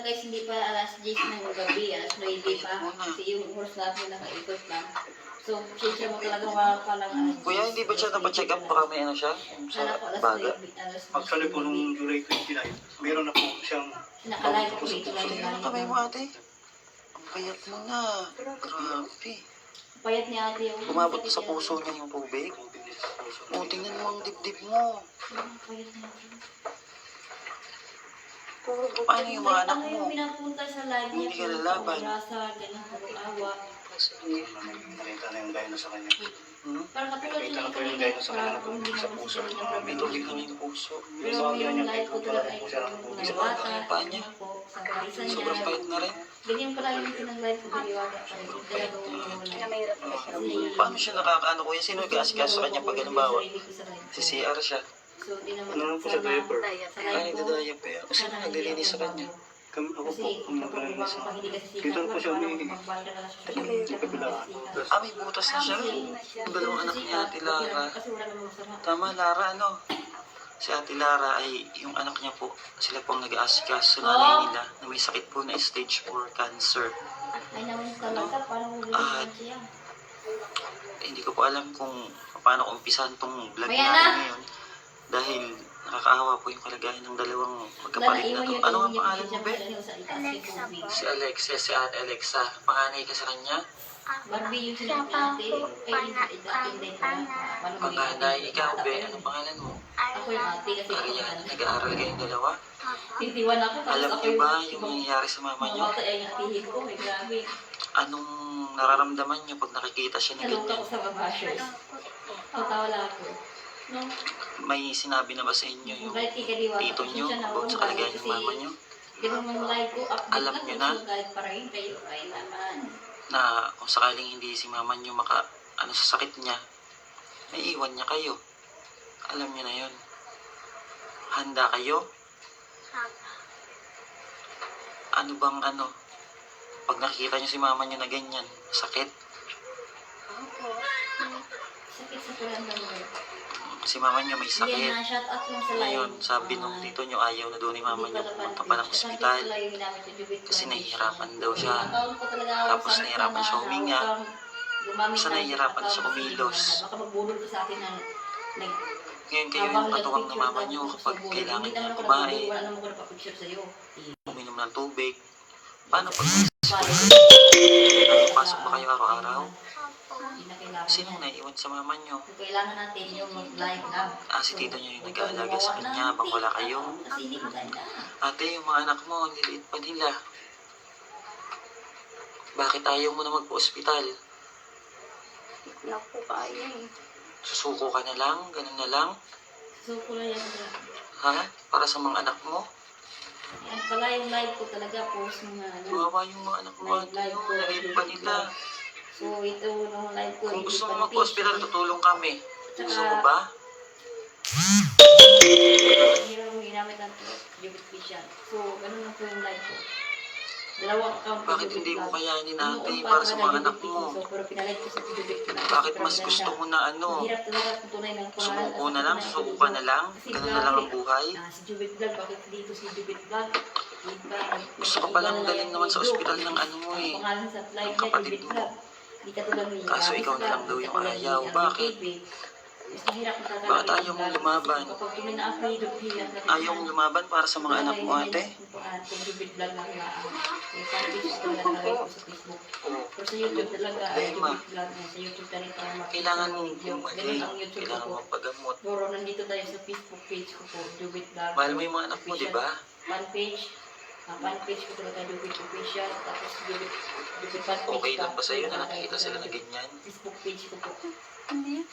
guys, hindi pa alas 10 ng gabi, alas 9 pa. Kasi yung oras natin nakaikot lang. So, siya mo talaga makalang Kuya, hindi ba siya napacheck up? Baka may ano siya? Sa baga? Actually po, nung July 29, meron na po siyang... Nakalay ko dito lang Kaya na kamay mo ate. Ang payat mo na. Grabe. Payat ni ate yung... Umabot sa puso niya yung tubig. O, tingnan mo ang dibdib mo. Payat ni ate. Paano yung mga anak Ako mo? yung pinapunta sa live niya. Hindi ka lalaban. Rasa, ganun, puro awa. Nakita na yung gaya na sa kanya. Parang katulad Nakita yun na po yung kanina, gaya na sa kanya parang hindi sa naman puso. siya niya May tubig na yung puso. Pero yung live ko talaga ay Sa bata, pa niya. po, sa barisan niya. Sobrang payat na rin. Ganyan pala yung pinag-live ko, biniwata pa rin. Talagang wala. Paano siya nakakaano kuya? Sino nag-aasikaso sa kanya pag halimbawa? Si CR siya. So, di naman Ano po sa diaper? sa Ay, live ko. nagdadaya pa yan. Sino nagdilinis sa kanya? Kami ako po, Kasi ang kapag naglalinis. kapag hindi kasi sikat, Dito po siya parang umiihi. magbayad na lang siya sa Kabilaan. Ah, may butas na siya. Ang dalawang anak niya, Ate Lara. Kasi wala namang masama. Tama, Lara, ano? Si Ate Lara ay yung anak niya po. Sila po ang nag-aasikaso sa nanay nila na may sakit po na stage 4 cancer. Ay naman talaga, parang Ah, ulit siya. Hindi ko po alam kung paano ko umpisan tong vlog Maya natin na! ngayon. Dahil nakakaawa po yung kalagayan ng dalawang magkapatid na to. Ano ang pangalan mo, Be? Si Alexa, si Ate Alexa. Panganay ka sa kanya? Barbie yung sinabi natin. Ay, dating din pala. Panganay, ikaw, Be. Anong pangalan mo? Ako yung ate kasi Ayan, nag-aaral kayong dalawa. titiwan ako. tapos Alam ako niyo ba yung nangyayari sa mama niyo? Mga bata ay natihin ko. May grabe. Anong nararamdaman niyo pag nakikita siya na Nalungka ganyan? ko sa babashers. Ang tawala ako. No? May sinabi na ba sa inyo yung Kahit ikadiwa. tito niyo about sa kalagayan ng mama niyo? Di ba mga live ko, update Alam lang niyo kung na? guide pa rin kayo. Ay naman. Na kung sakaling hindi si mama niyo ano sa sakit niya, may iwan niya kayo. Alam niyo na yun. Handa kayo? Ano bang pag nakikita niyo si mama niyo na ganyan, sakit? Sakit sa kulandang mo. Si mama niyo may Yan sakit. na, shout out lang sa live. Ngayon, sabi nung tito niyo ayaw na daw ni mama niyo pumunta pa ng ospital kasi nahihirapan daw siya. Tapos nahihirapan siya huminga. Basta nahihirapan siya kumilos. Baka magbulol ka sa akin ng Ngayon kayo yung katuwang ng mama niyo kapag kailangan niya kumain, wala naman ko napapicture sa'yo. uminom ng tubig. Paano pag pasok ba kayo araw-araw? Hindi na kailangan. Sinong naiwan sa mama niyo? Kung kailangan natin yung mag-live lang. Si tito niyo yung nag-aalaga sa kanya habang wala kayo. Kasi hindi ko ganda. Ate, yung mga anak mo, niliit pa nila. Bakit ayaw mo na magpa-ospital? Hindi na po kaya eh. Susuko ka na lang? Ganun na lang? So, kulay yan. Ha? Para sa mga anak mo? Yan pala yung live ko talaga. Post mo nga. Buwawa yung mga anak mo. Ate, no? Niliit pa nila. So, ito nung live ko. Kung gusto mo magpa-ospital, tutulong kami. Gusto mo ba? Hirap mo ginamit ang Jubit Vision. So, ganun lang po yung live ko. Dalawang account. Bakit hindi mo kayanin, ate, para sa mga anak mo? So, pero pinalive ko sa Jubit ko. Bakit mas gusto mo na Hirap talaga kung tunay ng pangalan. Sumuko na lang? Susuko ka na lang? Ganun na lang ang buhay? Si Jubit Vlog, bakit dito si Jubit Vlog? Gusto ka palang galing naman sa ospital ng ano mo eh. Ang pangalan sa live Ng niya, kapatid Jubit mo. Vlog. Hindi ka tulad ni Kaso ikaw na lang daw yung ayaw. Bakit? Mas mahirap na talaga. Bakit ayaw mong lumaban? Kapag tuminaas na yung hirap na Ayaw mong lumaban para sa mga anak mo, ate? Kung Jubit Vlog lang na yung fanpage talaga nalagay ko sa Facebook. Pero sa YouTube talaga, Problema. Jubit Vlog na sa YouTube ka rin para makita Kailangan ang mong video. bumalik. Ganun ang YouTube Kailangan ko. mong paggamot. Pero nandito tayo sa Facebook page ko po, Jubit Vlog. Mahal mo yung mga anak mo, di ba? Fanpage. Fanpage ko talaga, Jubit Official. Tapos Jubit fanpage. Okay lang ba sa'yo na pa. nakikita sila na ganyan? Facebook page ko po. Ano yan?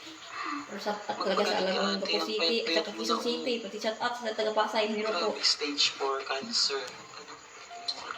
Pero sa talaga sa Alabang City, at sa Quezon City, pati chat out sa taga-Pasay, meron po. Grabe, stage 4 cancer.